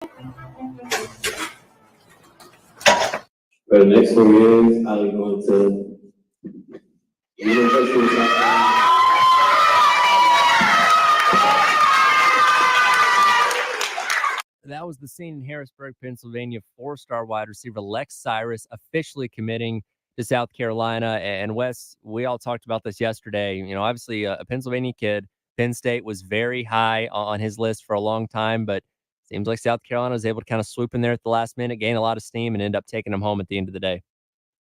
The next one is I'm going to University of South Carolina. That was the scene in Harrisburg, Pennsylvania. Four-star wide receiver Lex Cyrus officially committing to South Carolina. And Wes, we all talked about this yesterday. You know, obviously a Pennsylvania kid. Penn State was very high on his list for a long time, but seems like South Carolina was able to kind of swoop in there at the last minute, gain a lot of steam, and end up taking him home at the end of the day.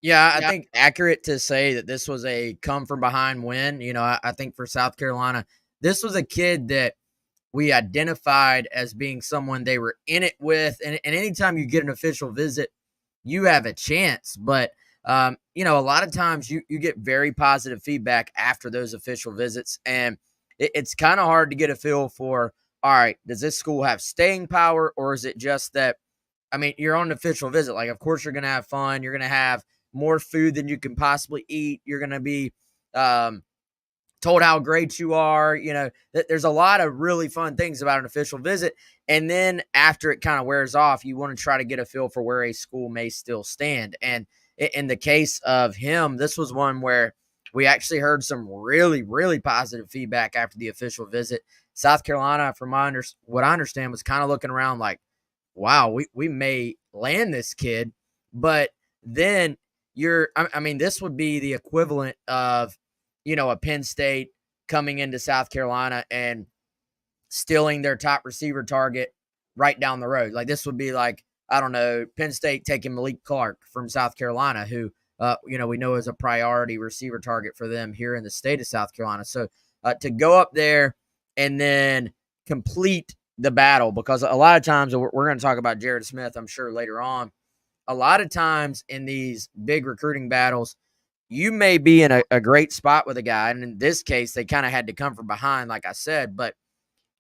Yeah, I think accurate to say that this was a come from behind win. You know, I think for South Carolina, this was a kid that we identified as being someone they were in it with. And anytime you get an official visit, you have a chance. But, you know, a lot of times you get very positive feedback after those official visits. And it's kind of hard to get a feel for, all right, does this school have staying power? Or is it just that, I mean, you're on an official visit. Like, of course, you're going to have fun. You're going to have more food than you can possibly eat. You're going to be told how great you are. You know, there's a lot of really fun things about an official visit. And then after it kind of wears off, you want to try to get a feel for where a school may still stand. And in the case of him, this was one where we actually heard some really, really positive feedback after the official visit. South Carolina, from what I understand, was kind of looking around like, wow, we may land this kid. But then I mean, this would be the equivalent of, you know, a Penn State coming into South Carolina and stealing their top receiver target right down the road. Like, this would be like, I don't know, Penn State taking Malik Clark from South Carolina, who, you know, we know is a priority receiver target for them here in the state of South Carolina. So to go up there and then complete the battle, because a lot of times we're going to talk about Jared Smith, I'm sure, later on. A lot of times in these big recruiting battles, you may be in a great spot with a guy. And in this case, they kind of had to come from behind, like I said, but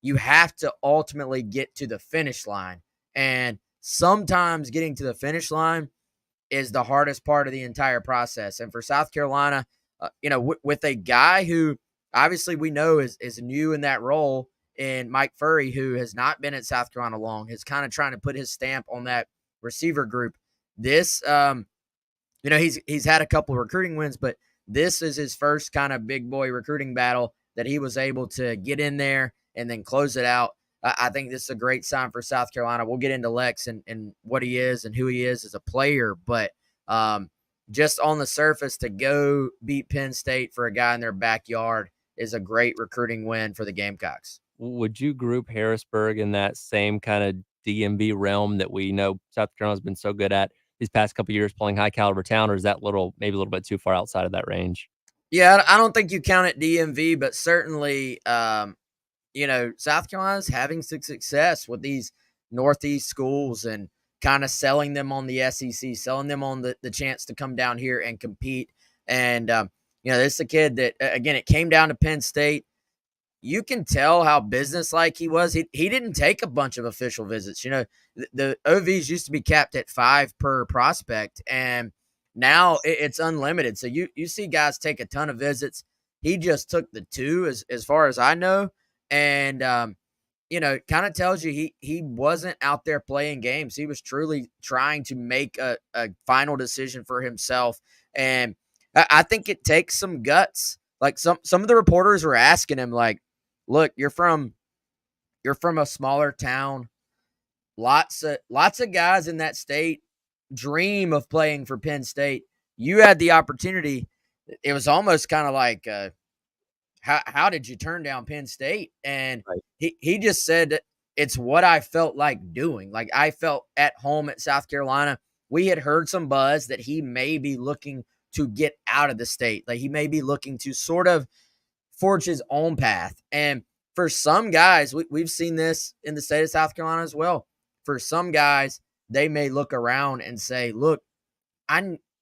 you have to ultimately get to the finish line. And sometimes getting to the finish line is the hardest part of the entire process. And for South Carolina, you know, with a guy who obviously we know is new in that role, in Mike Furry, who has not been at South Carolina long, is kind of trying to put his stamp on that receiver group. This, you know, he's had a couple of recruiting wins, but this is his first kind of big boy recruiting battle that he was able to get in there and then close it out. I think this is a great sign for South Carolina. We'll get into Lex and what he is and who he is as a player, but just on the surface, to go beat Penn State for a guy in their backyard is a great recruiting win for the Gamecocks. Would you group Harrisburg in that same kind of DMV realm that we know South Carolina's been so good at these past couple of years, playing high caliber talent, or is that maybe a little bit too far outside of that range? Yeah, I don't think you count it DMV, but certainly, you know, South Carolina's having some success with these Northeast schools and kind of selling them on the SEC, selling them on the chance to come down here and compete. And, you know, this is a kid that, again, it came down to Penn State. You can tell how businesslike he was. He didn't take a bunch of official visits. You know, the OVs used to be capped at 5 per prospect, and now it's unlimited. So you see guys take a ton of visits. He just took the 2 as far as I know. And, you know, kind of tells you he wasn't out there playing games. He was truly trying to make a final decision for himself. And I think it takes some guts. Like some of the reporters were asking him, like, look, you're from a smaller town. Lots of guys in that state dream of playing for Penn State. You had the opportunity. It was almost kind of like, how did you turn down Penn State? And he just said, it's what I felt like doing. Like, I felt at home at South Carolina. We had heard some buzz that he may be looking to get out of the state. Like, he may be looking to sort of forge his own path. And for some guys, we've seen this in the state of South Carolina as well. For some guys, they may look around and say, look,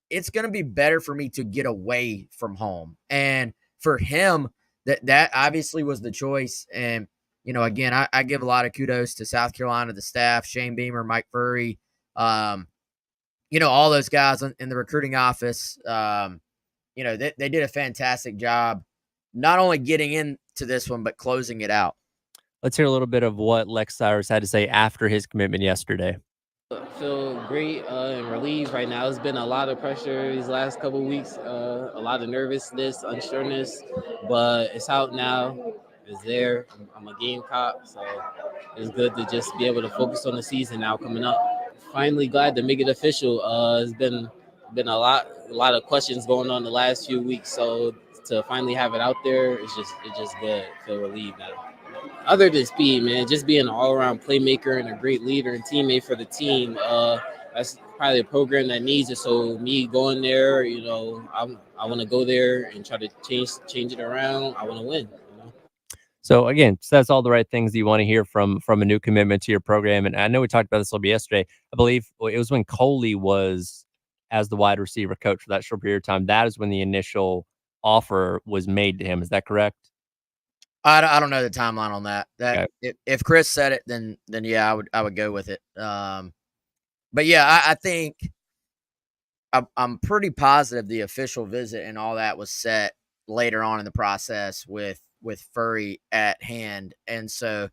it's going to be better for me to get away from home. And for him, that obviously was the choice. And, you know, again, I give a lot of kudos to South Carolina, the staff, Shane Beamer, Mike Furry, you know, all those guys in the recruiting office. You know, they did a fantastic job not only getting into this one, but closing it out. Let's hear a little bit of what Lex Cyrus had to say after his commitment yesterday. Feel great and relieved right now. It's been a lot of pressure these last couple of weeks, a lot of nervousness, unsureness, but it's out now. It's there. I'm a Gamecock, so it's good to just be able to focus on the season now coming up. Finally, glad to make it official. It's been a lot of questions going on the last few weeks, so to finally have it out there, it's just good. Feel relieved now. Other than speed, man, just being an all-around playmaker and a great leader and teammate for the team. That's probably a program that needs it. So me going there, I want to go there and try to change it around. I want to win. So again, says all the right things that you want to hear from a new commitment to your program. And I know we talked about this a little bit yesterday. I believe it was when Coley was as the wide receiver coach for that short period of time. That is when the initial offer was made to him. Is that correct? I don't know the timeline on that. Okay. If Chris said it, then yeah, I would go with it. But yeah, I think I'm pretty positive the official visit and all that was set later on in the process with Furry at hand, and so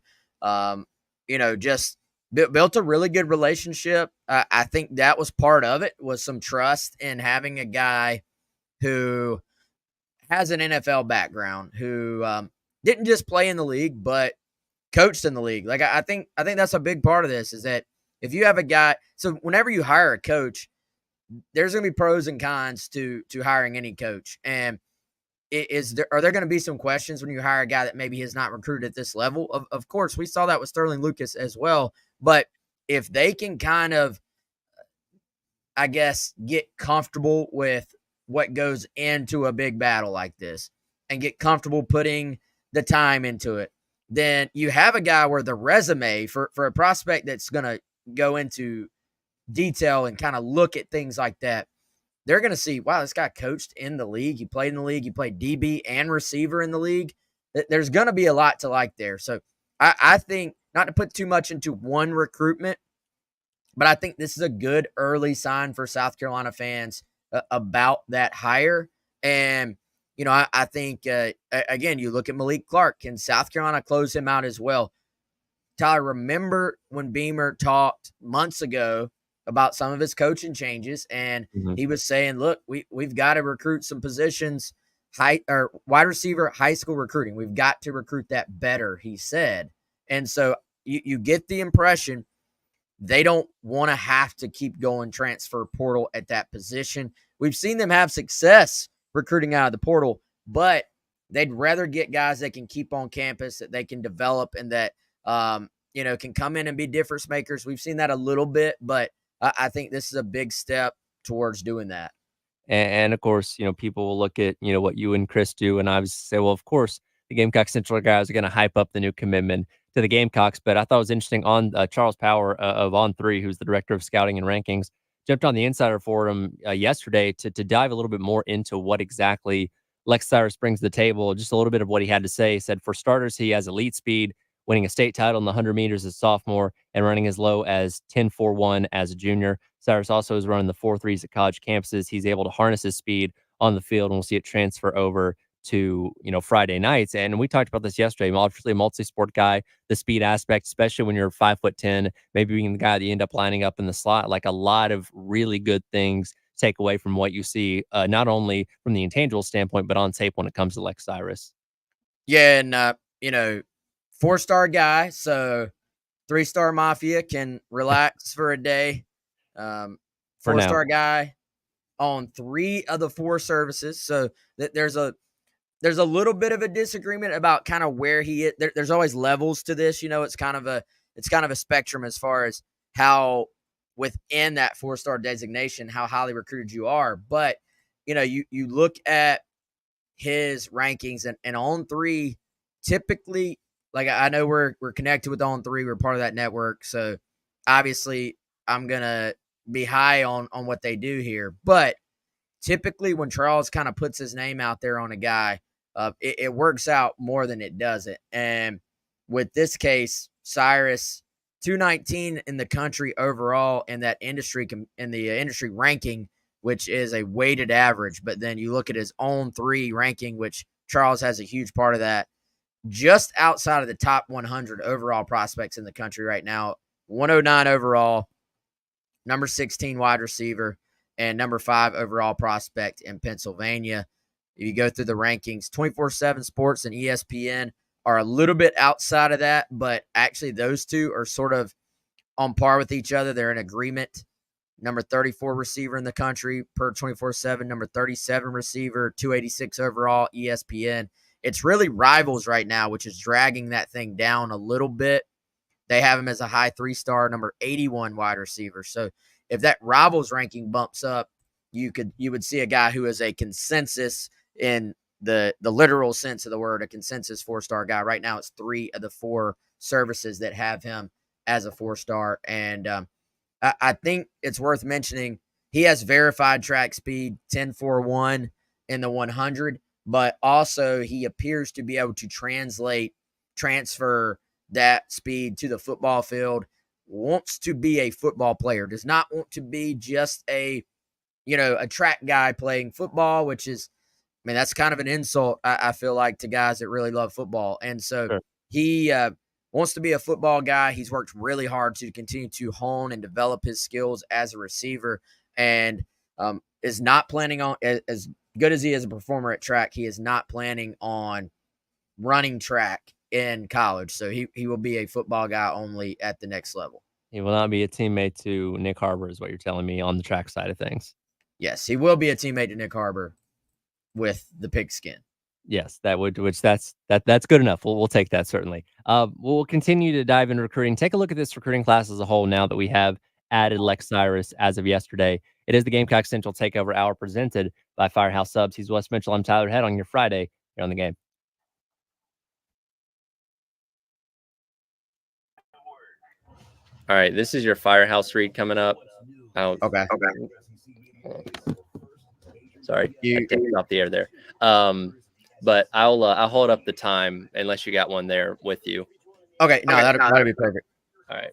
just built a really good relationship. I think that was part of it, was some trust in having a guy who has an NFL background, who didn't just play in the league, but coached in the league. Like I think that's a big part of this, is that if you have a guy, so whenever you hire a coach, there's going to be pros and cons to hiring any coach. And are there going to be some questions when you hire a guy that maybe has not recruited at this level? Of course, we saw that with Sterling Lucas as well. But if they can kind of, I guess, get comfortable with what goes into a big battle like this and get comfortable putting the time into it, then you have a guy where the resume for a prospect that's going to go into detail and kind of look at things like that, they're going to see, wow, this guy coached in the league. He played in the league. He played DB and receiver in the league. There's going to be a lot to like there. So I think, not to put too much into one recruitment, but I think this is a good early sign for South Carolina fans about that hire. And, I think, again, you look at Malik Clark. Can South Carolina close him out as well? Tyler, remember when Beamer talked months ago about some of his coaching changes, and he was saying, look, we've got to recruit some positions, wide receiver, high school recruiting. We've got to recruit that better, he said. And so you get the impression they don't want to have to keep going transfer portal at that position. We've seen them have success recruiting out of the portal, but they'd rather get guys that can keep on campus, that they can develop, and that, can come in and be difference makers. We've seen that a little bit, but I think this is a big step towards doing that. And of course, people will look at, what you and Chris do, and I would say, well, of course, the Gamecock Central guys are going to hype up the new commitment to the Gamecocks. But I thought it was interesting on Charles Power of On3, who's the director of scouting and rankings, jumped on the Insider Forum yesterday to dive a little bit more into what exactly Lex Cyrus brings to the table. Just a little bit of what he had to say. He said, for starters, he has elite speed, winning a state title in the 100 meters as a sophomore and running as low as 10.41 as a junior. Cyrus also is running the 4.3s at college campuses. He's able to harness his speed on the field, and we'll see it transfer over to, Friday nights. And we talked about this yesterday. Obviously a multi-sport guy, the speed aspect, especially when you're 5'10", maybe being the guy that you end up lining up in the slot, like a lot of really good things take away from what you see, not only from the intangible standpoint, but on tape when it comes to Lex Cyrus. Yeah. And, 4-star guy. So 3-star Mafia can relax for a day. 4-star guy on 3 of the 4 services. So there's a little bit of a disagreement about kind of where he is. There's always levels to this. It's kind of a spectrum as far as how within that 4-star designation, how highly recruited you are. But, you look at his rankings and on 3, typically, like, I know we're connected with On3. We're part of that network. So obviously I'm going to be high on what they do here. But typically when Charles kind of puts his name out there on a guy, it works out more than it doesn't. And with this case, Cyrus, 219 in the country overall in that industry, in the industry ranking, which is a weighted average. But then you look at his own 3 ranking, which Charles has a huge part of that. just outside of the top 100 overall prospects in the country right now. 109 overall, number 16 wide receiver, and number 5 overall prospect in Pennsylvania. If you go through the rankings, 24/7 Sports and ESPN are a little bit outside of that, but actually those two are sort of on par with each other. They're in agreement. Number 34 receiver in the country per 24/7, number 37 receiver, 286 overall, ESPN. It's really Rivals right now, which is dragging that thing down a little bit. They have him as a high 3-star, number 81 wide receiver. So if that Rivals ranking bumps up, you would see a guy who is a consensus in the literal sense of the word, a consensus 4-star guy. Right now, it's 3 of the 4 services that have him as a 4-star. And I think it's worth mentioning he has verified track speed 10.41 in the 100, but also he appears to be able to transfer that speed to the football field, wants to be a football player, does not want to be just a track guy playing football, which is, I mean, that's kind of an insult, I feel like, to guys that really love football. And so Sure. he wants to be a football guy. He's worked really hard to continue to hone and develop his skills as a receiver, and is not planning on, as good as he is a performer at track, he is not planning on running track in college. So he will be a football guy only at the next level. He will not be a teammate to Nick Harbor, is what you're telling me on the track side of things. Yes, he will be a teammate to Nick Harbor with the pigskin. Yes, that's good enough. We'll take that, certainly. We'll continue to dive into recruiting. Take a look at this recruiting class as a whole now that we have added Lex Cyrus as of yesterday. It is the Gamecock Central Takeover Hour presented by Firehouse Subs. He's Wes Mitchell. I'm Tyler Head on your Friday here on the game. All right, this is your Firehouse read coming up. Okay. Sorry, I take it off the air there. But I'll hold up the time unless you got one there with you. Okay, no, that'd be perfect. All right.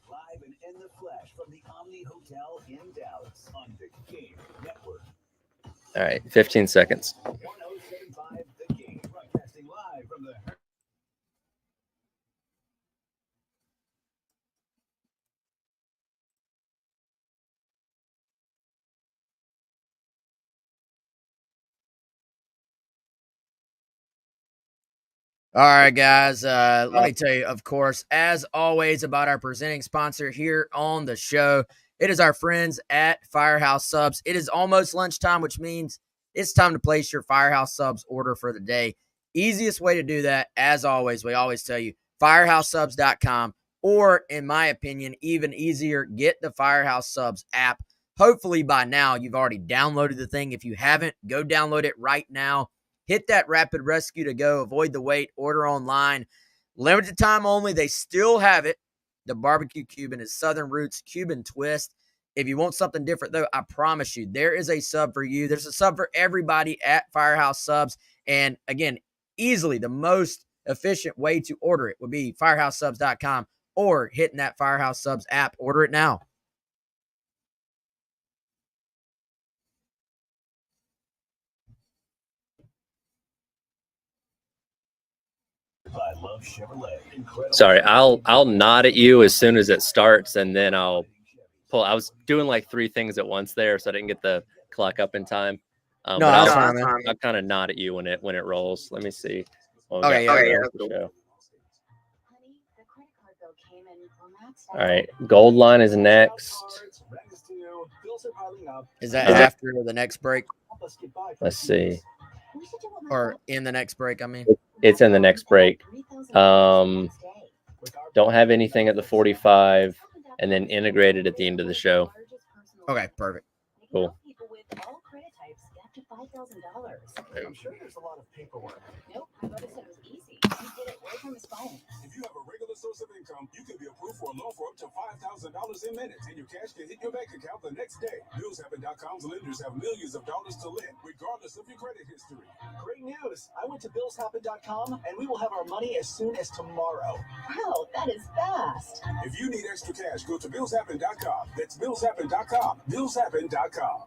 Live and in the flesh from the Omni Hotel in Dallas on the Game Network. All right, 15 seconds. 1075 The Game, broadcasting live from the All right, guys. Let me tell you, of course, as always, about our presenting sponsor here on the show. It is our friends at Firehouse Subs. It is almost lunchtime, which means it's time to place your Firehouse Subs order for the day. Easiest way to do that, as always, we always tell you, firehousesubs.com, or in my opinion, even easier, get the Firehouse Subs app. Hopefully by now you've already downloaded the thing. If you haven't, go download it right now. Hit that rapid rescue to go. Avoid the wait. Order online. Limited time only. They still have it. The barbecue Cuban is Southern Roots Cuban twist. If you want something different, though, I promise you, there is a sub for you. There's a sub for everybody at Firehouse Subs. And again, easily the most efficient way to order it would be firehousesubs.com or hitting that Firehouse Subs app. Order it now. I love Chevrolet. Incredible. Sorry, I'll nod at you as soon as it starts, and then I'll pull. I was doing like 3 things at once there, so I didn't get the clock up in time. No, but that's fine, man. I'll kind of nod at you when it rolls. Let me see. Okay, yeah. Show. All right, Gold Line is next. Is that after the next break? Let's see. Or in the next break, I mean. It's in the next break. Don't have anything at the 45, and then integrated at the end of the show. Okay, perfect. Cool. $5,000. I'm sure there's a lot of paperwork. Nope, my brother said it was easy. He did it right from his phone. If you have a regular source of income, you can be approved for a loan for up to $5,000 in minutes, and your cash can hit your bank account the next day. BillsHappen.com's lenders have millions of dollars to lend, regardless of your credit history. Great news. I went to BillsHappen.com and we will have our money as soon as tomorrow. Wow, that is fast. If you need extra cash, go to BillsHappen.com. That's BillsHappen.com. BillsHappen.com.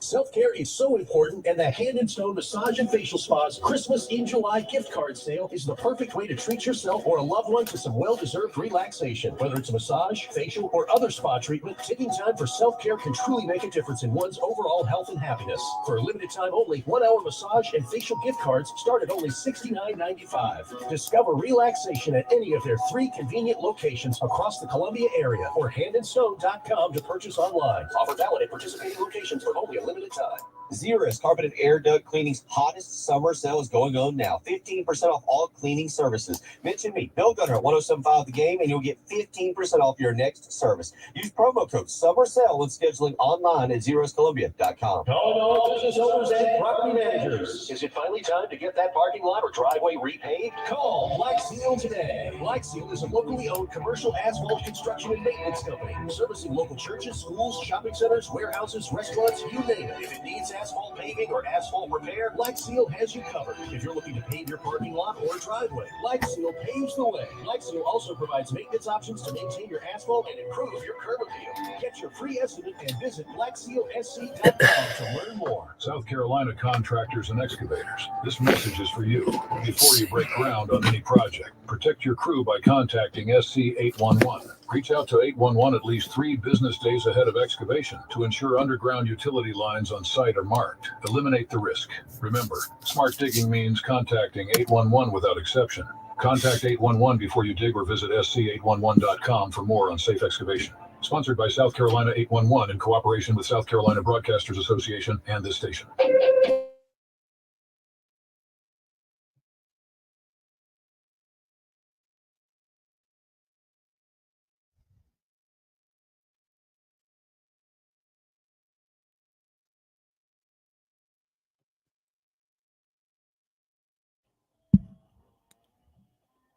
Self-care is so important, and the Hand and Stone Massage and Facial Spa's Christmas in July gift card sale is the perfect way to treat yourself or a loved one to some well-deserved relaxation. Whether it's a massage, facial, or other spa treatment, taking time for self-care can truly make a difference in one's overall health and happiness. For a limited time only, 1-hour massage and facial gift cards start at only $69.95. Discover relaxation at any of their 3 convenient locations across the Columbia area or handandstone.com to purchase online. Offer valid at participating locations for only a limited time. Zerus Carpet and Air Duct Cleaning's hottest summer sale is going on now. 15% off all cleaning services. Mention me, Bill Gunner at 1075 The Game, and you'll get 15% off your next service. Use promo code Summer Sale when scheduling online at ZerusColumbia.com. Calling all business owners and property managers. Is it finally time to get that parking lot or driveway repaved? Call Black Seal today. Black Seal is a locally owned commercial asphalt construction and maintenance company, servicing local churches, schools, shopping centers, warehouses, restaurants, you name it. If it needs asphalt paving or asphalt repair, Black Seal has you covered. If you're looking to pave your parking lot or driveway, Black Seal paves the way. Black Seal also provides maintenance options to maintain your asphalt and improve your curb appeal. Get your free estimate and visit blacksealsc.com to learn more. South Carolina contractors and excavators, this message is for you. Before you break ground on any project, protect your crew by contacting SC 811. Reach out to 811 at least 3 business days ahead of excavation to ensure underground utility lines on site are marked. Eliminate the risk. Remember, smart digging means contacting 811 without exception. Contact 811 before you dig or visit sc811.com for more on safe excavation. Sponsored by South Carolina 811 in cooperation with South Carolina Broadcasters Association and this station.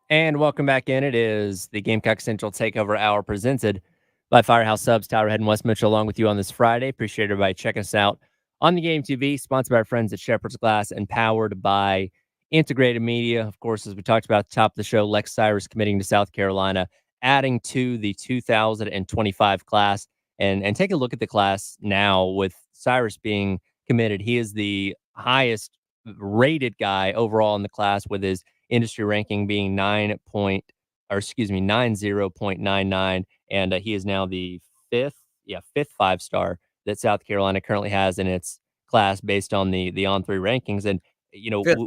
And welcome back in. It is the Gamecock Central Takeover Hour presented by Firehouse Subs, Tyler Head and Wes Mitchell, along with you on this Friday. Appreciate everybody checking us out on the Game TV, sponsored by our friends at Shepherd's Glass and powered by Integrated Media. Of course, as we talked about at the top of the show, Lex Cyrus committing to South Carolina, adding to the 2025 class. And take a look at the class now with Cyrus being committed. He is the highest rated guy overall in the class, with his industry ranking being 90.99, and he is now the fifth 5-star that South Carolina currently has in its class based on the On3 rankings. And fifth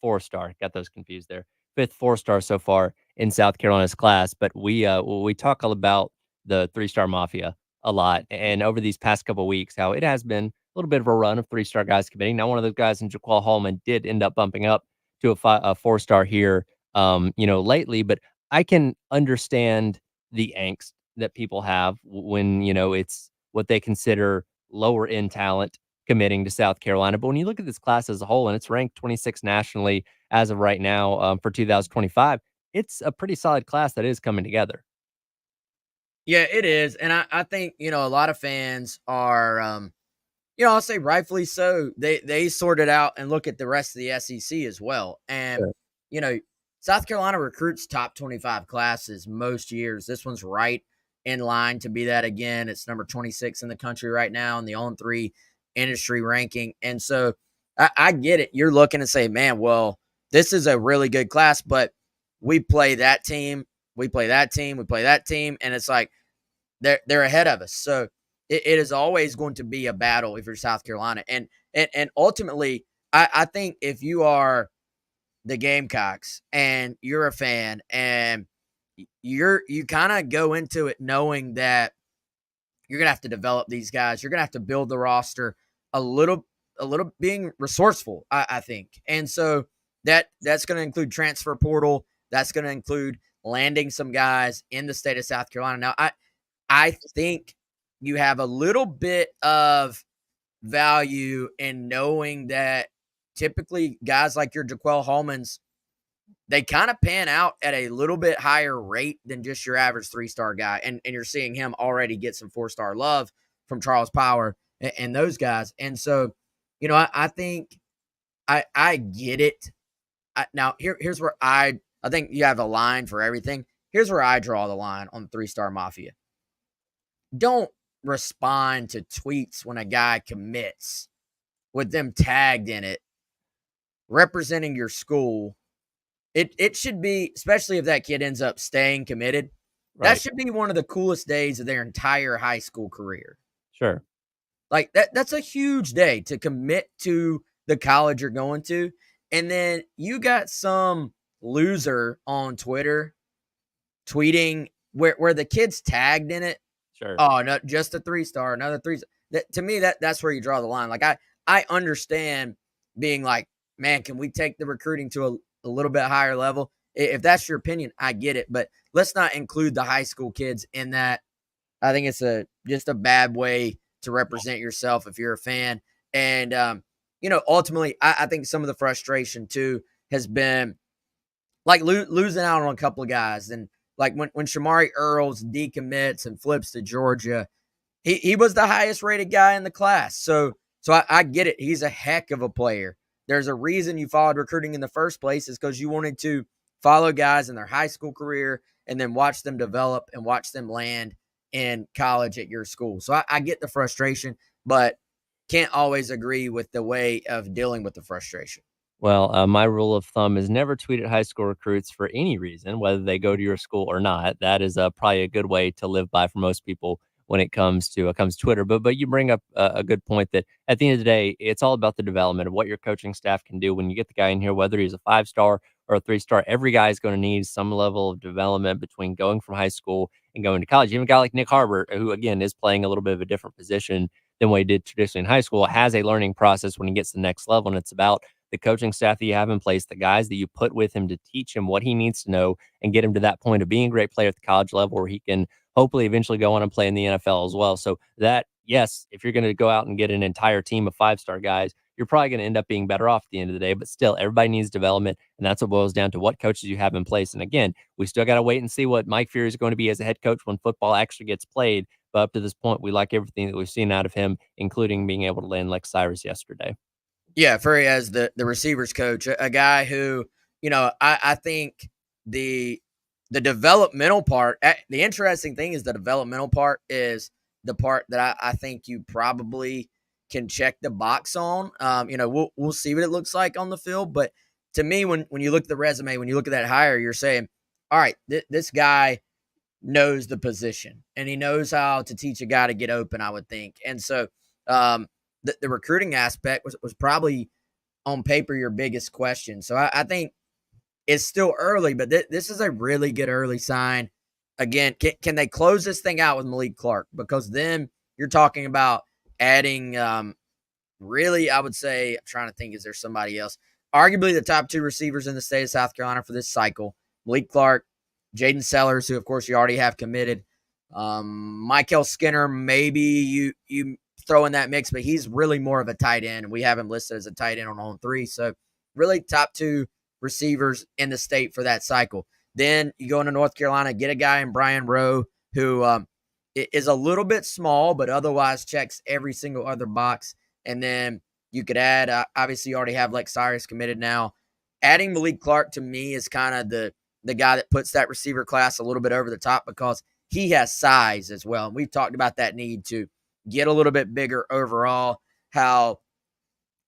4-star. Got those confused there. 5th 4-star so far in South Carolina's class. But we talk all about the 3-star mafia a lot, and over these past couple of weeks, how it has been a little bit of a run of 3-star guys committing. Now, one of those guys in Jaqual Hallman did end up bumping up to a 4-star here, lately. But I can understand the angst that people have when, it's what they consider lower end talent committing to South Carolina. But when you look at this class as a whole, and it's ranked 26 nationally as of right now for 2025, it's a pretty solid class that is coming together. Yeah, it is. And I think, a lot of fans are, I'll say rightfully so. They sort it out and look at the rest of the SEC as well. And, Sure. South Carolina recruits top 25 classes most years. This one's right in line to be that again. It's number 26 in the country right now in the On3 industry ranking. And so I get it. You're looking to say, man, well, this is a really good class, but we play that team. We play that team. We play that team. And it's like they're ahead of us. So it is always going to be a battle if you're South Carolina. And ultimately, I think if you are the Gamecocks and you're a fan and you kind of go into it knowing that you're going to have to develop these guys. You're going to have to build the roster a little being resourceful, I think. And so that's going to include transfer portal. That's going to include landing some guys in the state of South Carolina. Now, I think you have a little bit of value in knowing that typically guys like your Jaquel Holmans, they kind of pan out at a little bit higher rate than just your average 3-star guy. And you're seeing him already get some 4-star love from Charles Power and those guys. And so, I think I get it. Now, here's where I think you have a line for everything. Here's where I draw the line on the 3-star mafia. Don't respond to tweets when a guy commits with them tagged in it, representing your school. It should be, especially if that kid ends up staying committed, that should be one of the coolest days of their entire high school career. Sure. Like that's a huge day to commit to the college you're going to. And then you got some loser on Twitter tweeting where the kid's tagged in it. Sure. Oh, no, just a 3-star, another 3. To me, that's where you draw the line. Like I understand being like, man, can we take the recruiting to a little bit higher level? If that's your opinion, I get it. But let's not include the high school kids in that. I think it's just a bad way to represent yourself if you're a fan. And, ultimately, I think some of the frustration, too, has been like losing out on a couple of guys. And like when Shamari Earls decommits and flips to Georgia, he was the highest rated guy in the class. So I get it. He's a heck of a player. There's a reason you followed recruiting in the first place, is because you wanted to follow guys in their high school career and then watch them develop and watch them land in college at your school. So I get the frustration, but can't always agree with the way of dealing with the frustration. Well, my rule of thumb is never tweet at high school recruits for any reason, whether they go to your school or not. That is probably a good way to live by for most people when it comes to Twitter. But you bring up a good point that at the end of the day, it's all about the development of what your coaching staff can do when you get the guy in here, whether he's a 5-star or a 3-star. Every guy is going to need some level of development between going from high school and going to college. Even a guy like Nick Harbert, who again is playing a little bit of a different position than what he did traditionally in high school, has a learning process when he gets to the next level, and it's about the coaching staff that you have in place, the guys that you put with him to teach him what he needs to know and get him to that point of being a great player at the college level where he can hopefully eventually go on and play in the NFL as well. So that, yes, if you're going to go out and get an entire team of 5-star guys, you're probably going to end up being better off at the end of the day. But still, everybody needs development, and that's what boils down to what coaches you have in place. And again, we still got to wait and see what Mike Fury is going to be as a head coach when football actually gets played. But up to this point, we like everything that we've seen out of him, including being able to land Lex Cyrus yesterday. Yeah, Fury as the receivers coach, a guy who, I think the developmental part, the interesting thing is the developmental part is the part that I think you probably can check the box on. We'll see what it looks like on the field. But to me, when you look at the resume, when you look at that hire, you're saying, all right, this guy knows the position and he knows how to teach a guy to get open, I would think. And so the recruiting aspect was probably on paper your biggest question. So I think it's still early, but this is a really good early sign. Again, can they close this thing out with Malik Clark? Because then you're talking about adding really, I would say, I'm trying to think, is there somebody else? Arguably the top 2 receivers in the state of South Carolina for this cycle. Malik Clark, Jaden Sellers, who, of course, you already have committed. Michael Skinner, maybe you throw in that mix, but he's really more of a tight end. We have him listed as a tight end on 3. So really top 2 receivers in the state for that cycle. Then you go into North Carolina, get a guy in Brian Rowe who is a little bit small, but otherwise checks every single other box. And then you could add, obviously you already have Lex Cyrus committed now. Adding Malik Clark to me is kind of the guy that puts that receiver class a little bit over the top because he has size as well. And we've talked about that need to get a little bit bigger overall, how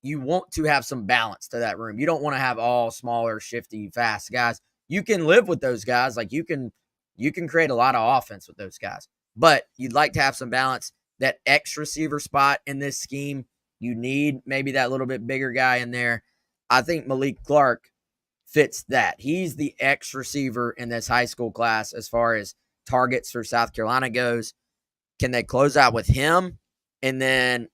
you want to have some balance to that room. You don't want to have all smaller, shifty, fast guys. You can live with those guys. Like you can create a lot of offense with those guys, but you'd like to have some balance. That X receiver spot in this scheme, you need maybe that little bit bigger guy in there. I think Malik Clark fits that. He's the X receiver in this high school class as far as targets for South Carolina goes. Can they close out with him? And then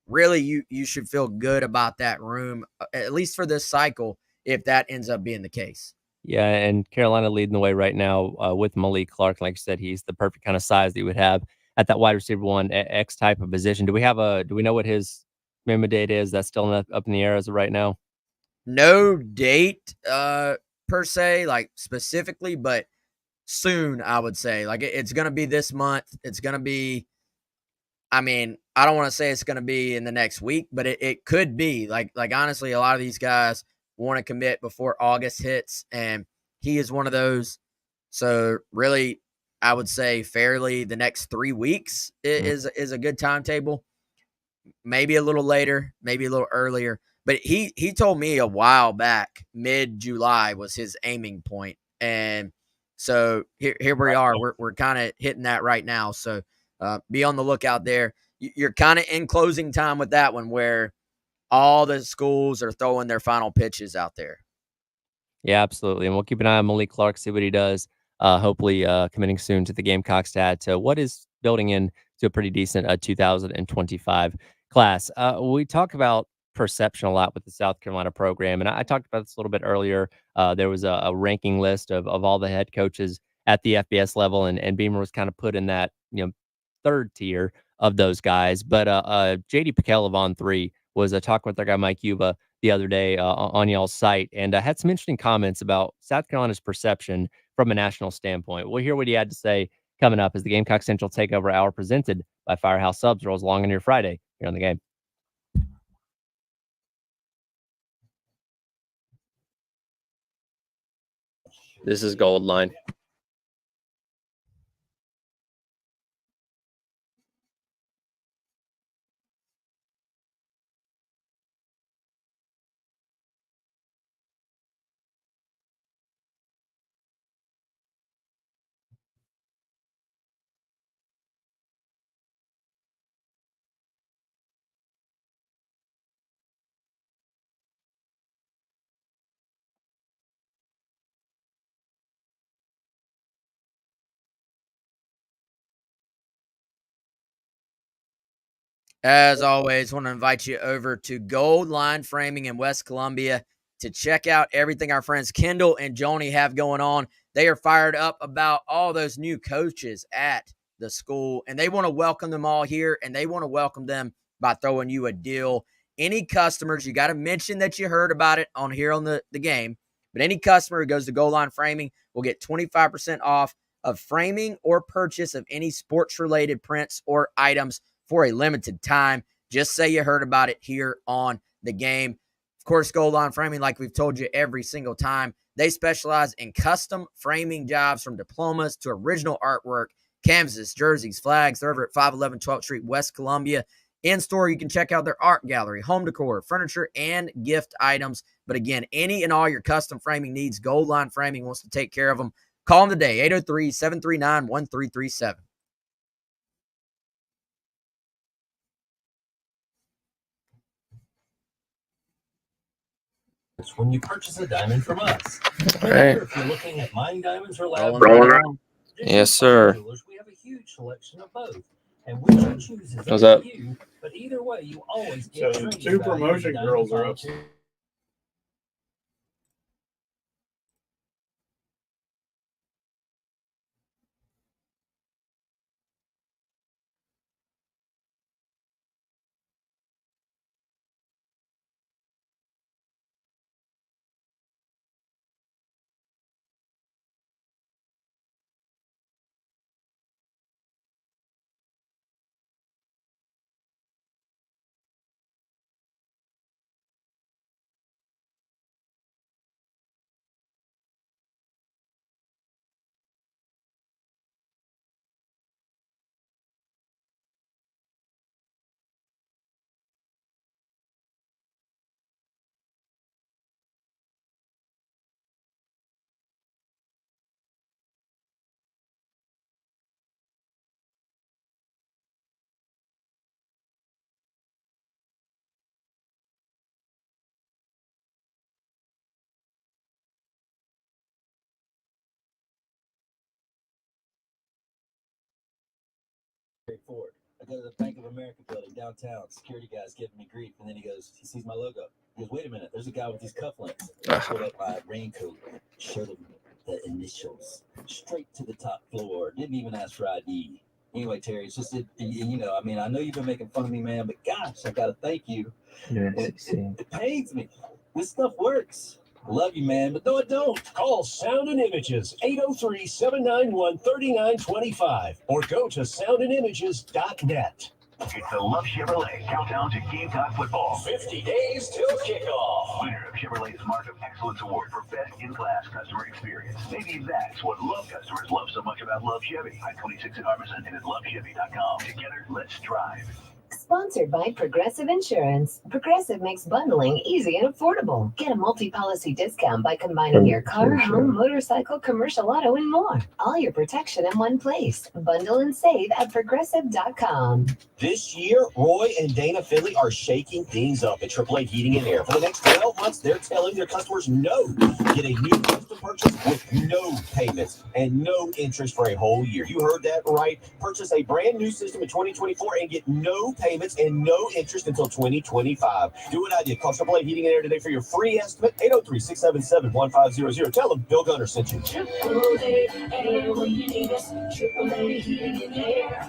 really you should feel good about that room, at least for this cycle, if that ends up being the case. Yeah, and Carolina leading the way right now with Malik Clark. Like I said, he's the perfect kind of size that you would have at that wide receiver 1 X type of position. Do we know what his memo date is? That's still up in the air as of right now. No date per se, like specifically, but soon, I would say. Like it's going to be this month. It's going to be, I mean, I don't want to say it's going to be in the next week, but it could be. Like honestly, a lot of these guys want to commit before August hits, and he is one of those. So really, I would say fairly the next 3 weeks is a good timetable. Maybe a little later, maybe a little earlier. But he told me a while back, mid-July was his aiming point. And so here we are. We're kind of hitting that right now. So be on the lookout there. You're kind of in closing time with that one where all the schools are throwing their final pitches out there. Yeah, absolutely. And we'll keep an eye on Malik Clark, see what he does. Hopefully committing soon to the Gamecocks to add to what is building in to a pretty decent 2025 class. We talk about perception a lot with the South Carolina program. And I talked about this a little bit earlier. There was a ranking list of all the head coaches at the FBS level, and Beamer was kind of put in that, third tier of those guys. But JD Piquel of On3 was talking with their guy Mike Yuba the other day on y'all's site, and had some interesting comments about South Carolina's perception from a national standpoint. We'll hear what he had to say coming up as the Gamecock Central Takeover Hour presented by Firehouse Subs rolls along on your Friday here on the game. This is Gold Line. As always, want to invite you over to Gold Line Framing in West Columbia to check out everything our friends Kendall and Joni have going on. They are fired up about all those new coaches at the school, and they want to welcome them all here, and they want to welcome them by throwing you a deal. Any customers, you got to mention that you heard about it on here on the game, but any customer who goes to Gold Line Framing will get 25% off of framing or purchase of any sports-related prints or items for a limited time. Just say you heard about it here on the game. Of course, Gold Line Framing, like we've told you every single time, they specialize in custom framing jobs from diplomas to original artwork, canvases, jerseys, flags. They're over at 511 12th Street, West Columbia. In store, you can check out their art gallery, home decor, furniture, and gift items. But again, any and all your custom framing needs, Gold Line Framing wants to take care of them. Call them today, 803-739-1337. When you purchase a diamond from us. All right. If you're looking at mine diamonds or lab Yes, sir. we have a huge selection of both. And which you choose is What's up up? to you, but either way, you always get So trade two value promotion in girls are diamonds up. on straightforward. I go to the Bank of America building downtown. Security guy's giving me grief, and then he sees my logo. He goes, "Wait a minute, there's a guy with these cufflinks." I pulled up my raincoat, showed him the initials. Straight to the top floor. Didn't even ask for ID. Anyway, Terry, it's just, I mean, I know you've been making fun of me, man, but gosh, I got to thank you. It pains me. This stuff works. I love you, man, but no, it don't. Call Sound and Images, 803-791-3925, or go to soundandimages.net. It's the Love Chevrolet countdown to Gamecock football. 50 days till kickoff. Winner of Chevrolet's Mark of Excellence Award for Best in-Class Customer Experience. Maybe that's what Love customers love so much about Love Chevy. I-26 in Armason and at lovechevy.com. Together, let's drive. Sponsored by Progressive Insurance. Progressive makes bundling easy and affordable. Get a multi-policy discount by combining your car, home, motorcycle, commercial auto, and more. All your protection in one place. Bundle and save at progressive.com. This year, Roy and Dana Finley are shaking things up at AAA Heating and Air. For the next 12 months, they're telling their customers no. Get a new custom purchase with no payments and no interest for a whole year. You heard that right. Purchase a brand new system in 2024 and get no payments and no interest until 2025. Do what I did. Call AAA Heating and Air today for your free estimate. 803-677-1500. Tell them Bill Gunner sent you. AAA Air, when you need us. AAA Heating and Air.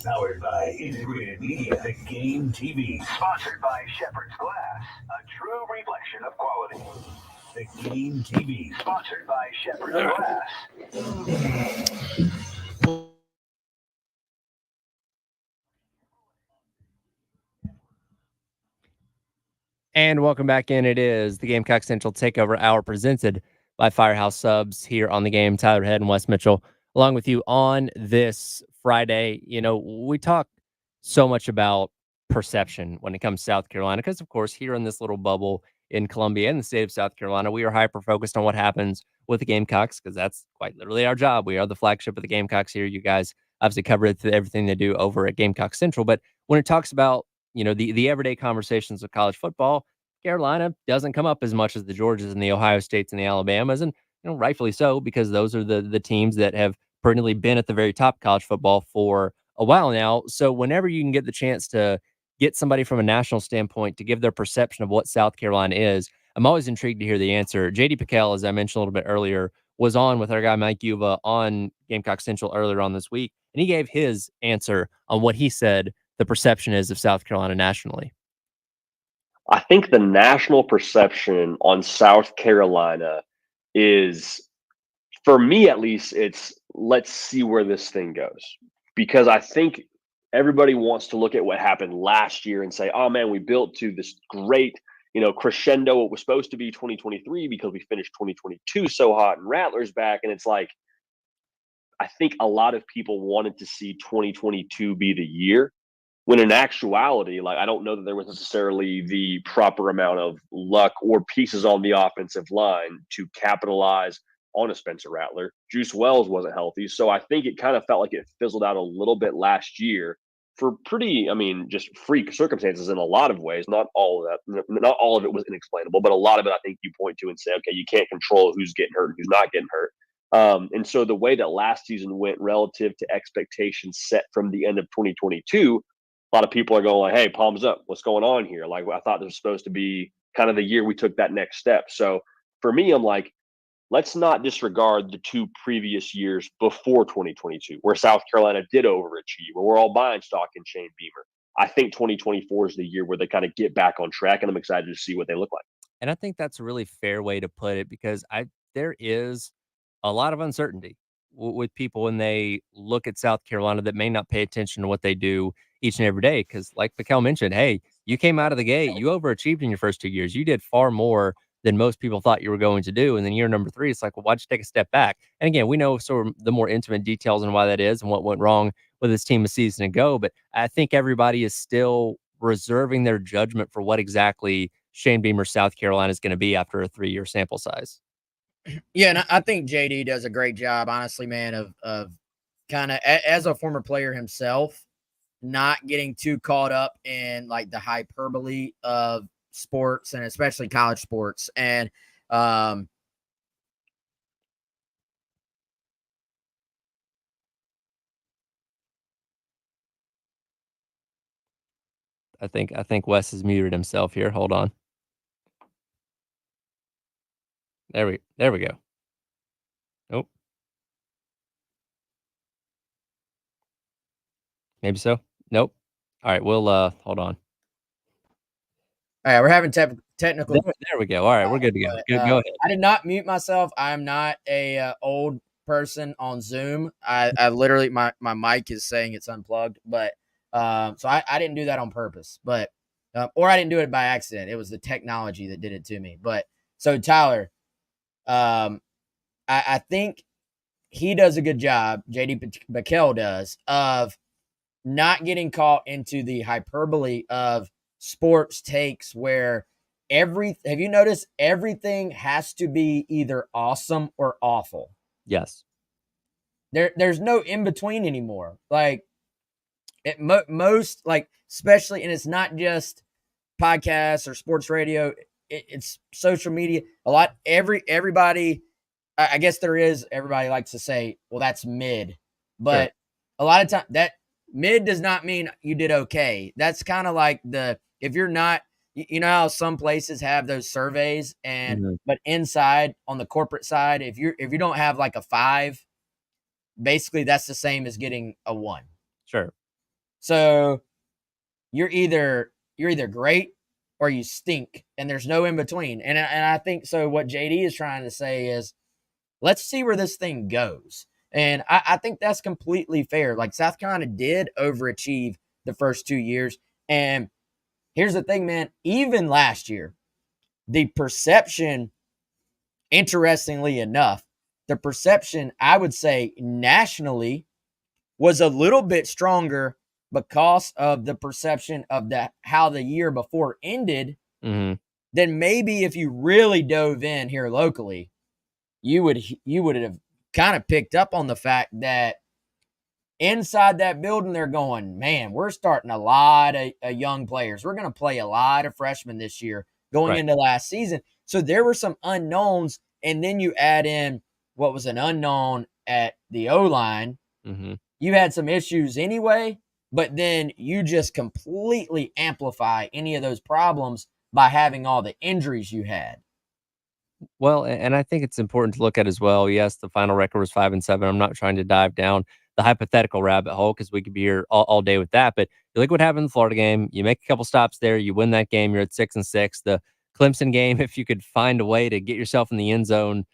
Powered by Integrated Media, The Game TV. Sponsored by Shepherd's Glass, a true reflection of quality. The Game TV. Sponsored by Shepherd's Glass. And welcome back in. It is the Gamecock Central Takeover Hour presented by Firehouse Subs here on the game. Tyler Head and Wes Mitchell along with you on this Friday. You know, we talk so much about perception when it comes to South Carolina because, of course, here in this little bubble in Columbia and the state of South Carolina, we are hyper-focused on what happens with the Gamecocks because that's quite literally our job. We are the flagship of the Gamecocks here. You guys obviously cover everything they do over at Gamecock Central. But when it talks about, you know, the everyday conversations of college football, Carolina doesn't come up as much as the Georgias and the Ohio States and the Alabamas, and rightfully so because those are the teams that have perennially been at the very top of college football for a while now. So whenever you can get the chance to get somebody from a national standpoint to give their perception of what South Carolina is, I'm always intrigued to hear the answer. JD Pickell, as I mentioned a little bit earlier, was on with our guy Mike Yuva on Gamecock Central earlier on this week, and he gave his answer on what he said the perception is of South Carolina nationally. I think the national perception on South Carolina is, for me at least, it's let's see where this thing goes. Because I think everybody wants to look at what happened last year and say, oh man, we built to this great, crescendo. It was supposed to be 2023 because we finished 2022 so hot and Rattler's back. And it's like, I think a lot of people wanted to see 2022 be the year. When in actuality, like, I don't know that there was necessarily the proper amount of luck or pieces on the offensive line to capitalize on a Spencer Rattler. Juice Wells wasn't healthy. So I think it kind of felt like it fizzled out a little bit last year for just freak circumstances in a lot of ways. Not all of that, not all of it was inexplainable, but a lot of it I think you point to and say, okay, you can't control who's getting hurt and who's not getting hurt. And so the way that last season went relative to expectations set from the end of 2022, a lot of people are going like, hey, palms up. What's going on here? Like, I thought this was supposed to be kind of the year we took that next step. So for me, I'm like, let's not disregard the two previous years before 2022, where South Carolina did overachieve, where we're all buying stock in Shane Beamer. I think 2024 is the year where they kind of get back on track, and I'm excited to see what they look like. And I think that's a really fair way to put it because there is a lot of uncertainty with people when they look at South Carolina that may not pay attention to what they do each and every day. Because like Pickell mentioned, hey, you came out of the gate, you overachieved in your first 2 years. You did far more than most people thought you were going to do. And then year number 3, it's like, well, why'd you take a step back? And again, we know sort of the more intimate details and why that is and what went wrong with this team a season ago. But I think everybody is still reserving their judgment for what exactly Shane Beamer, South Carolina is going to be after a 3-year sample size. Yeah, and I think JD does a great job, honestly, man, of kind of, as a former player himself, not getting too caught up in like the hyperbole of sports and especially college sports. And I think Wes has muted himself here. Hold on. There we go. Maybe so. Nope. All right, we'll hold on. All right, we're having technical. There we go. All right, we're good to go. Go ahead. I did not mute myself. I'm not a old person on Zoom. I literally my mic is saying it's unplugged, but so I didn't do that on purpose, but or I didn't do it by accident. It was the technology that did it to me. But so Tyler, I think he does a good job. JD Bakel does of not getting caught into the hyperbole of sports takes where have you noticed everything has to be either awesome or awful? Yes. There's no in between anymore. Like most, like, especially, and it's not just podcasts or sports radio. It's social media. A lot, everybody, I guess there is, everybody likes to say, well, that's mid, but a lot of time that mid does not mean you did okay. That's kind of like if you're not, you know how some places have those surveys and, but inside on the corporate side, if you don't have like a 5, basically that's the same as getting a 1. Sure. So you're either great or you stink, and there's no in between. And I think so. What JD is trying to say is, let's see where this thing goes. And I think that's completely fair. Like, South Carolina did overachieve the first 2 years. And here's the thing, man, even last year, the perception, interestingly enough, the perception, I would say nationally, was a little bit stronger because of the perception of how the year before ended, than maybe if you really dove in here locally, you would have kind of picked up on the fact that inside that building, they're going, man, we're starting a lot of young players. We're going to play a lot of freshmen this year going into last season. So there were some unknowns, and then you add in what was an unknown at the O-line. You had some issues anyway, but then you just completely amplify any of those problems by having all the injuries you had. Well, and I think it's important to look at as well. Yes, the final record was 5-7. I'm not trying to dive down the hypothetical rabbit hole because we could be here all day with that. But you look what happened in the Florida game. You make a couple stops there. You win that game. You're at 6-6. The Clemson game, if you could find a way to get yourself in the end zone,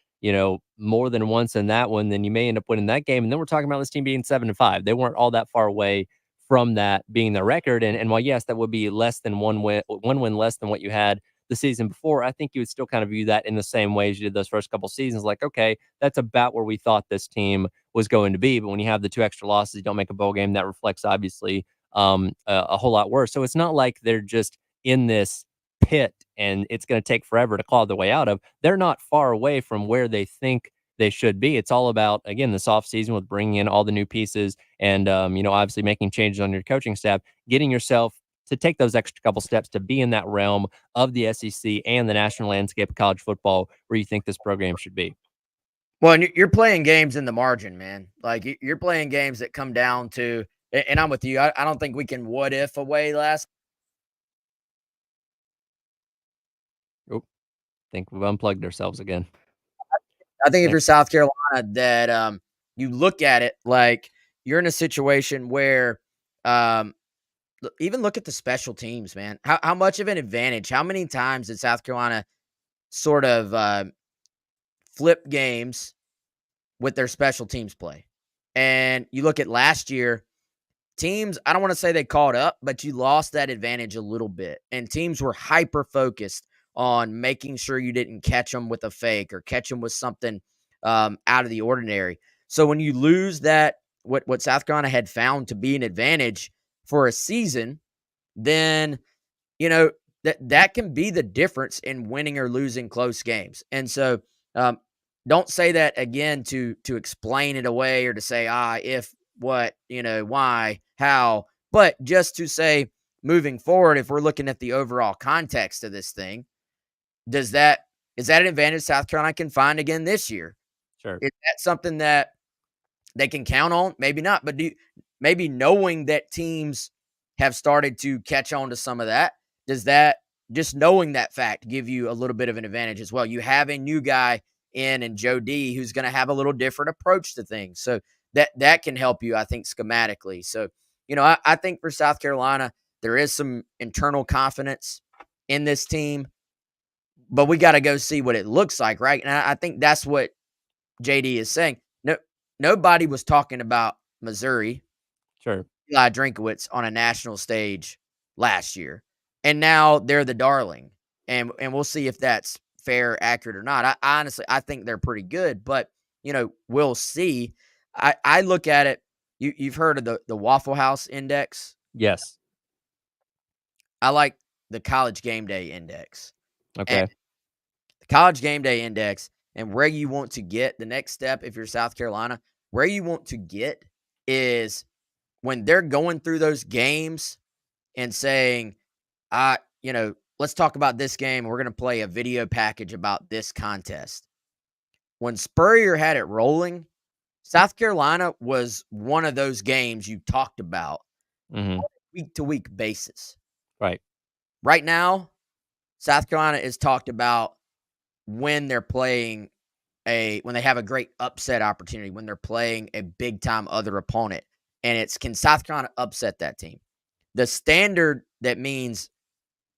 more than once in that one, then you may end up winning that game. And then we're talking about this team being 7-5. They weren't all that far away from that being their record. And while, yes, that would be less than one win less than what you had the season before, I think you would still kind of view that in the same way as you did those first couple seasons. Like, okay, that's about where we thought this team was going to be. But when you have the 2 extra losses, you don't make a bowl game, that reflects obviously a whole lot worse. So it's not like they're just in this pit and it's going to take forever to claw their way out of. They're not far away from where they think they should be. It's all about, again, this offseason with bringing in all the new pieces and, obviously making changes on your coaching staff, getting yourself to take those extra couple steps to be in that realm of the SEC and the national landscape of college football where you think this program should be. Well, and you're playing games in the margin, man. Like, you're playing games that come down to, and I'm with you. I don't think we can what if away last. I think we've unplugged ourselves again. I think if you're South Carolina, that you look at it like you're in a situation where even look at the special teams, man. How much of an advantage, how many times did South Carolina sort of flip games with their special teams play? And you look at last year, teams, I don't want to say they caught up, but you lost that advantage a little bit. And teams were hyper-focused on making sure you didn't catch them with a fake or catch them with something out of the ordinary. So when you lose that, what South Carolina had found to be an advantage for a season, then, that can be the difference in winning or losing close games. And so don't say that again to explain it away or to say, if, what, why, how, but just to say moving forward, if we're looking at the overall context of this thing, is that an advantage South Carolina can find again this year? Sure. Is that something that they can count on? Maybe not, but maybe knowing that teams have started to catch on to some of that, does that, just knowing that fact, give you a little bit of an advantage as well? You have a new guy in Joe D who's going to have a little different approach to things. So that can help you, I think, schematically. So I think for South Carolina, there is some internal confidence in this team, but we got to go see what it looks like, right? And I think that's what JD is saying. Nobody was talking about Missouri, Sure. Eli Drinkowitz on a national stage last year, and now they're the darling, and we'll see if that's fair, accurate, or not. I honestly think they're pretty good, but we'll see. I look at it. You've heard of the Waffle House Index? Yes. I like the College Game Day Index. Okay. And the College Game Day Index, and where you want to get the next step if you're South Carolina, where you want to get is when they're going through those games and saying, let's talk about this game. We're going to play a video package about this contest. When Spurrier had it rolling, South Carolina was one of those games you talked about on a week-to-week basis. Right. Right now, South Carolina is talked about when they're playing when they have a great upset opportunity, when they're playing a big-time other opponent. And it's, can South Carolina upset that team? The standard that means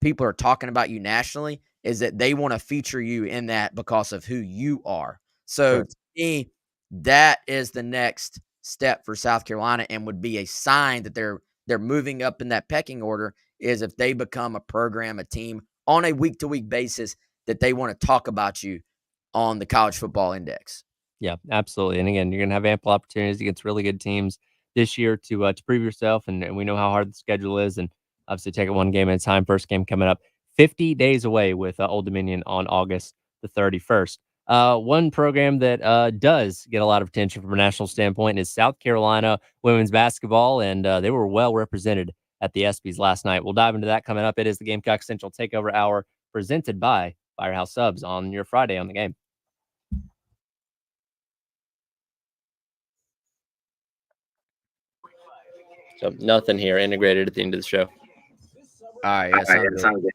people are talking about you nationally is that they want to feature you in that because of who you are. So to me, that is the next step for South Carolina and would be a sign that they're moving up in that pecking order, is if they become a program, a team on a week-to-week basis that they want to talk about you on the college football index. Yeah, absolutely. And again, you're going to have ample opportunities against really good teams this year to prove yourself. And we know how hard the schedule is. And obviously take it one game at a time. First game coming up 50 days away with Old Dominion on August the 31st. One program that does get a lot of attention from a national standpoint is South Carolina women's basketball. And they were well represented at the ESPYs last night. We'll dive into that coming up. It is the Gamecock Central Takeover Hour presented by Firehouse Subs on your Friday on the game. So nothing here integrated at the end of the show. All right, yeah, sounds good.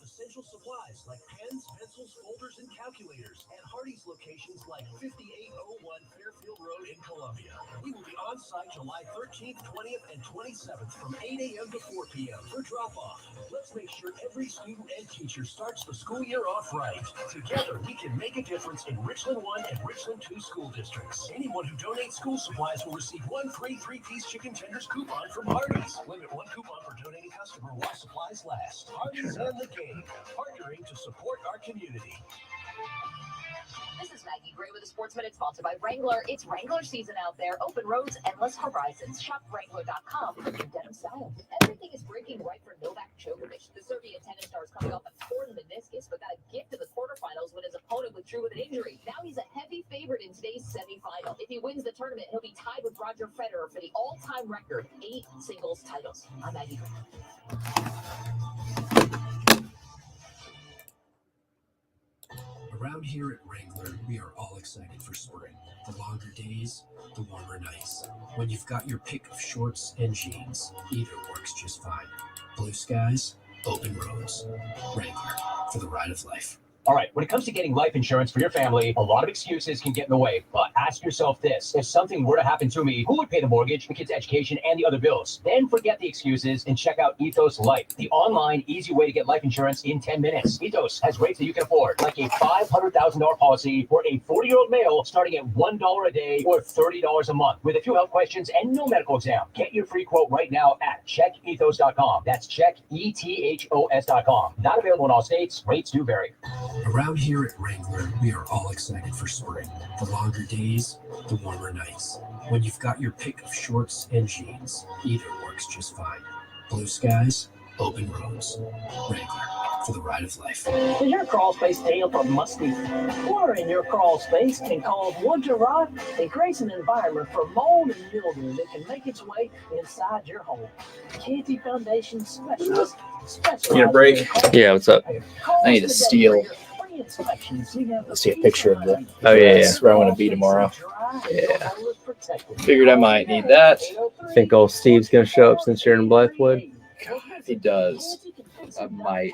Essential supplies like pens, pencils, folders, and calculators at Hardee's locations like 5801 Fairfield Road in Columbia. We will be on site July 13th, 20th, and 27th from 8 a.m. to 4 p.m. for drop-off. Let's make sure every student and teacher starts the school year off right. Together, we can make a difference in Richland 1 and Richland 2 school districts. Anyone who donates school supplies will receive one free 3-piece chicken tenders coupon from Hardee's. Limit one coupon per donating customer while supplies last. Hardee's and the game, partnering to support our community. This is Maggie Gray with the Sports Minute, sponsored by Wrangler. It's Wrangler season out there. Open roads, endless horizons. Shop Wrangler.com for your denim style. Everything is breaking right for Novak Djokovic. The Serbian tennis star is coming off a torn meniscus, but got a gift in the quarterfinals when his opponent withdrew with an injury. Now he's a heavy favorite in today's semifinal. If he wins the tournament, he'll be tied with Roger Federer for the all-time record, 8 singles titles. I'm Maggie Gray. Around here at Wrangler, we are all excited for spring. The longer days, the warmer nights. When you've got your pick of shorts and jeans, either works just fine. Blue skies, open roads. Wrangler, for the ride of life. All right, when it comes to getting life insurance for your family, a lot of excuses can get in the way. But ask yourself this: if something were to happen to me, who would pay the mortgage, the kids' education, and the other bills? Then forget the excuses and check out Ethos Life, the online, easy way to get life insurance in 10 minutes. Ethos has rates that you can afford, like a $500,000 policy for a 40-year-old male starting at $1 a day or $30 a month, with a few health questions and no medical exam. Get your free quote right now at checkethos.com. That's checkethos.com. Not available in all states. Rates do vary. Around here at Wrangler, we are all excited for spring. The longer days, the warmer nights. When you've got your pick of shorts and jeans, either works just fine. Blue skies, open roads. Wrangler, for the ride of life. Is your crawl space damp or musty? Water in your crawl space can cause wood to rot and creates an environment for mold and mildew that can make its way inside your home. Canty Foundation specialists. You need a break? Yeah, what's up? I need to steal. Let's see a picture of the. Oh, yeah. That's where I want to be tomorrow. Yeah. Figured I might need that. Think old Steve's going to show up since you're in Blythewood? God, if he does, I might.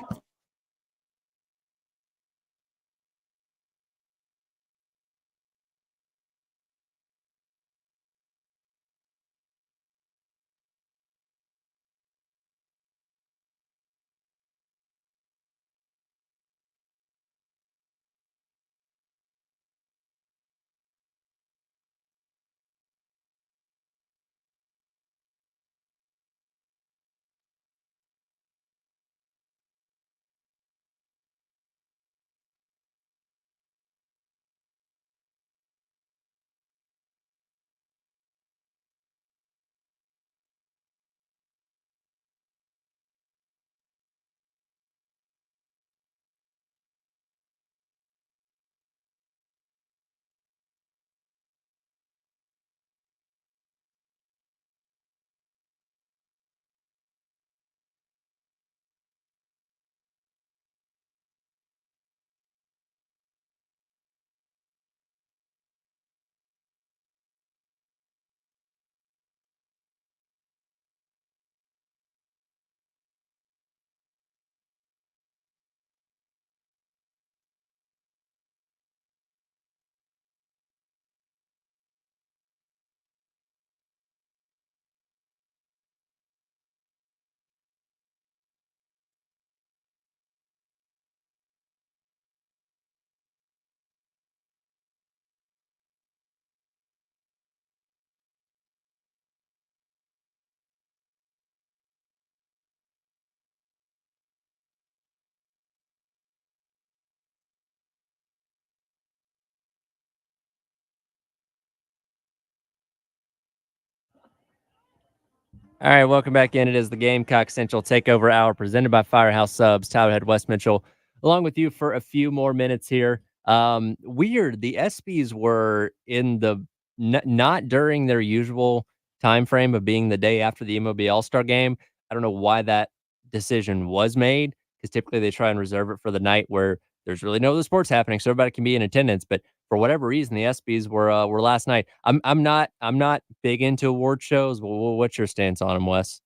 All right, welcome back in. It is the Gamecock Central Takeover Hour presented by Firehouse Subs. Tyler Head, Wes Mitchell, along with you for a few more minutes here. Weird. The ESPYs were in the not during their usual time frame of being the day after the MLB All-Star game. I don't know why that decision was made because typically they try and reserve it for the night where there's really no other sports happening, so everybody can be in attendance. But for whatever reason, the ESPYs were last night. I'm not big into award shows. What's your stance on them, Wes?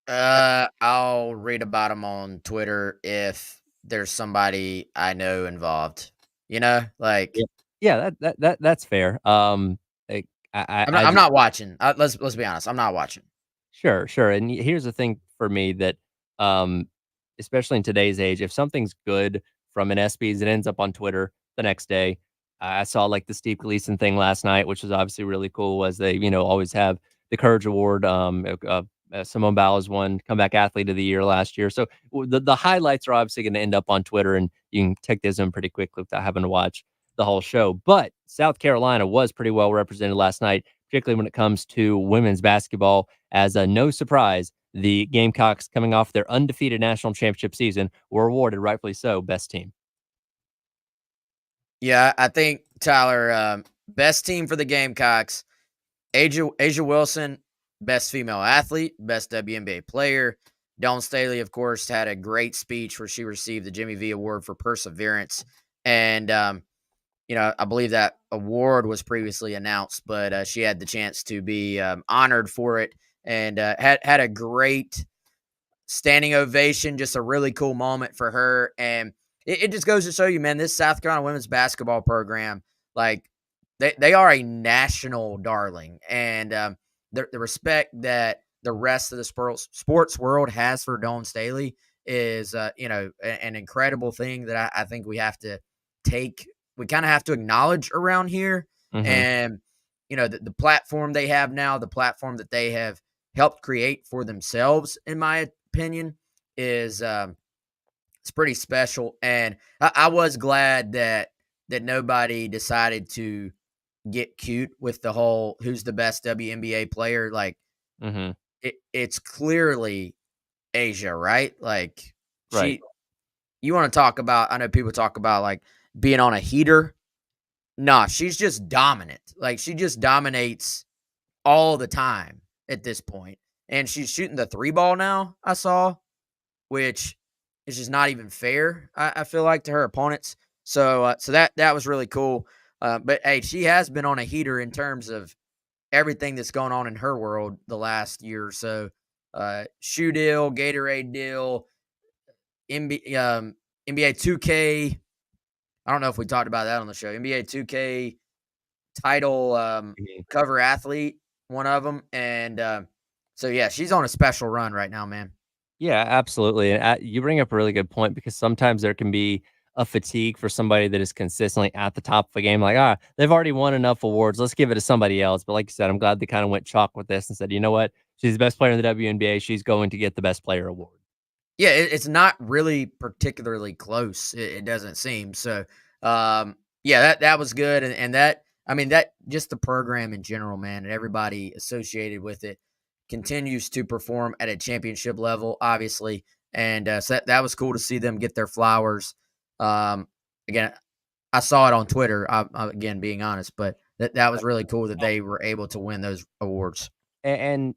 I'll read about them on Twitter if there's somebody I know involved. You know, like Yeah, that's fair. Like, I'm not watching. Let's be honest. I'm not watching. Sure. And here's the thing for me that, um, especially in today's age, if something's good from an ESPYs, it ends up on Twitter the next day. I saw like the Steve Gleason thing last night, which was obviously really cool. As they, always have the Courage Award. Simone Biles won Comeback Athlete of the Year last year, so the highlights are obviously going to end up on Twitter, and you can take those in pretty quickly without having to watch the whole show. But South Carolina was pretty well represented last night, particularly when it comes to women's basketball. As a no surprise, the Gamecocks, coming off their undefeated national championship season, were awarded, rightfully so, best team. Yeah, I think Tyler, best team for the Gamecocks. Asia Wilson, best female athlete, best WNBA player. Dawn Staley, of course, had a great speech where she received the Jimmy V Award for perseverance. And, I believe that award was previously announced, but she had the chance to be honored for it and had a great standing ovation, just a really cool moment for her. And it just goes to show you, man, this South Carolina women's basketball program, like they are a national darling. And the respect that the rest of the sports world has for Dawn Staley is, an incredible thing that I think we have to we kind of have to acknowledge around here. Mhm. And, the platform they have now, the platform that they have helped create for themselves, in my opinion, is it's pretty special. And I was glad that nobody decided to get cute with the whole who's the best WNBA player. Like Mhm. it's clearly Asia, right? Like Right. you want to talk about, I know people talk about like being on a heater. Nah, she's just dominant. Like she just dominates all the time at this point. And she's shooting the 3 ball now, I saw, which is just not even fair, I feel like, to her opponents. So that was really cool. But hey, she has been on a heater in terms of everything that's going on in her world the last year or so. Shoe deal, Gatorade deal, NBA 2K. I don't know if we talked about that on the show. NBA 2K title cover athlete, one of them. And so, yeah, she's on a special run right now, man. Yeah, absolutely. And you bring up a really good point because sometimes there can be a fatigue for somebody that is consistently at the top of a game. Like, they've already won enough awards. Let's give it to somebody else. But like you said, I'm glad they kind of went chalk with this and said, you know what? She's the best player in the WNBA. She's going to get the best player award. Yeah, it's not really particularly close. It doesn't seem so. Yeah, that was good, and that, I mean, that just the program in general, man, and everybody associated with it continues to perform at a championship level, obviously, and so that was cool to see them get their flowers. Again, I saw it on Twitter. Again, being honest, but that was really cool that they were able to win those awards. And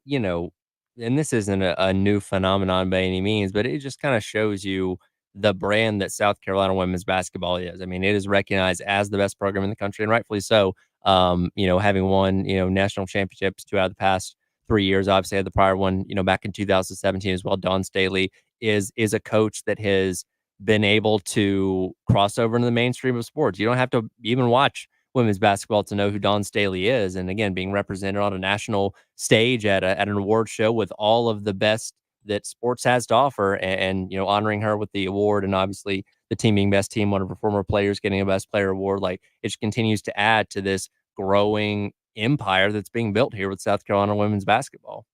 and this isn't a new phenomenon by any means, but it just kind of shows you the brand that South Carolina women's basketball is. I mean, it is recognized as the best program in the country, and rightfully so. Having won, national championships 2 out of the past 3 years. Obviously, had the prior one, back in 2017 as well. Dawn Staley is a coach that has been able to cross over into the mainstream of sports. You don't have to even watch women's basketball to know who Dawn Staley is. And again, being represented on a national stage at an award show with all of the best that sports has to offer, and honoring her with the award, and obviously the team being best team, one of her former players getting a best player award. Like, it just continues to add to this growing empire that's being built here with South Carolina women's basketball.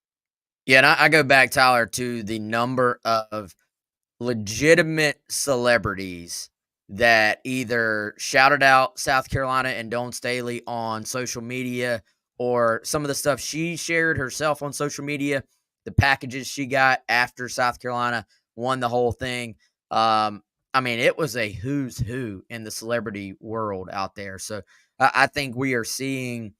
Yeah, and I go back, Tyler, to the number of legitimate celebrities that either shouted out South Carolina and Dawn Staley on social media or some of the stuff she shared herself on social media, the packages she got after South Carolina won the whole thing. I mean, it was a who's who in the celebrity world out there. So I think we are seeing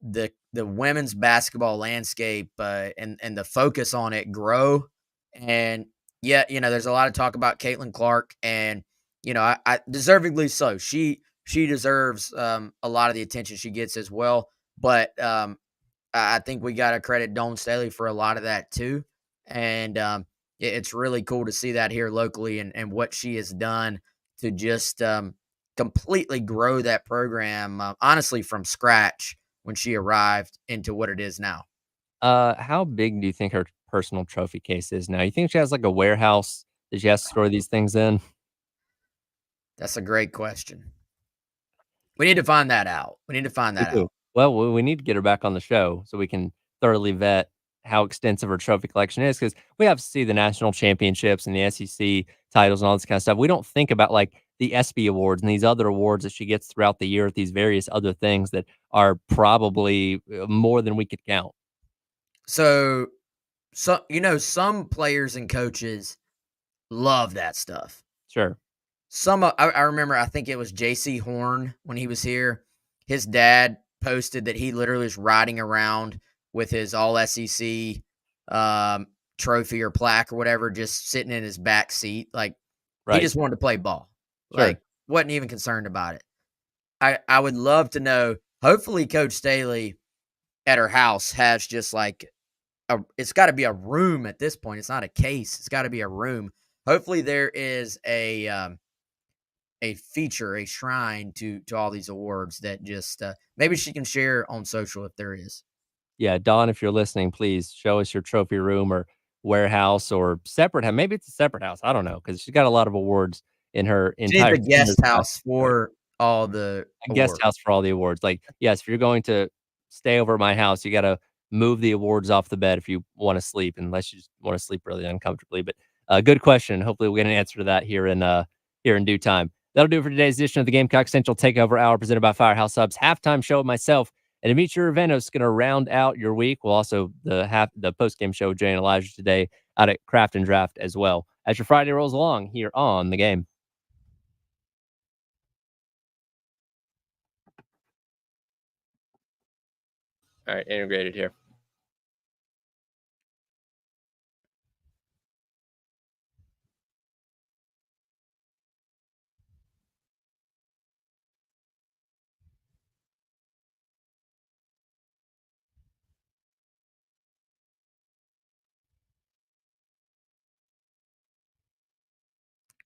the women's basketball landscape and the focus on it grow. And yeah, there's a lot of talk about Caitlin Clark, and I deservedly so. She deserves a lot of the attention she gets as well. But I think we got to credit Dawn Staley for a lot of that too. And it's really cool to see that here locally and what she has done to just completely grow that program, honestly, from scratch when she arrived into what it is now. How big do you think her personal trophy case is now? You think she has like a warehouse that she has to store these things in? That's a great question. We need to find that out. We need to find that out. Well, we need to get her back on the show so we can thoroughly vet how extensive her trophy collection is, because we have to see the national championships and the SEC titles and all this kind of stuff. We don't think about like the ESPY awards and these other awards that she gets throughout the year with these various other things that are probably more than we could count. So some players and coaches love that stuff. Sure. I remember, I think it was J.C. Horn when he was here. His dad posted that he literally was riding around with his all SEC trophy or plaque or whatever, just sitting in his back seat. Like, he just wanted to play ball. Sure. Like, wasn't even concerned about it. I would love to know, hopefully Coach Staley at her house has just like, it's got to be a room at this point. It's not a case. It's got to be a room. Hopefully there is a feature, a shrine to all these awards that just maybe she can share on social if there is. Yeah, Dawn, if you're listening, please show us your trophy room or warehouse or separate house. Maybe it's a separate house. I don't know, because she's got a lot of awards in her entire. She's a guest house for all the guest house for all the awards. Like, yes, if you're going to stay over at my house, you got to move the awards off the bed if you want to sleep, unless you just want to sleep really uncomfortably. But good question. Hopefully, we'll get an answer to that here in due time. That'll do it for today's edition of the Gamecock Central Takeover Hour presented by Firehouse Subs. Halftime show with myself and Demetri Ravenos is going to round out your week. We'll also the post-game show with Jay and Elijah today out at Craft and Draft as well, as your Friday rolls along here on The Game. All right, integrated here.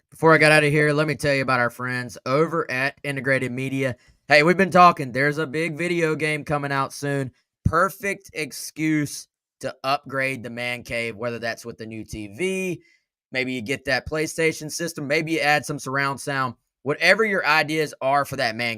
Before I got out of here, let me tell you about our friends over at Integrated Media. Hey, we've been talking. There's a big video game coming out soon. Perfect excuse to upgrade the man cave, whether that's with the new TV, maybe you get that PlayStation system, maybe you add some surround sound. Whatever your ideas are for that man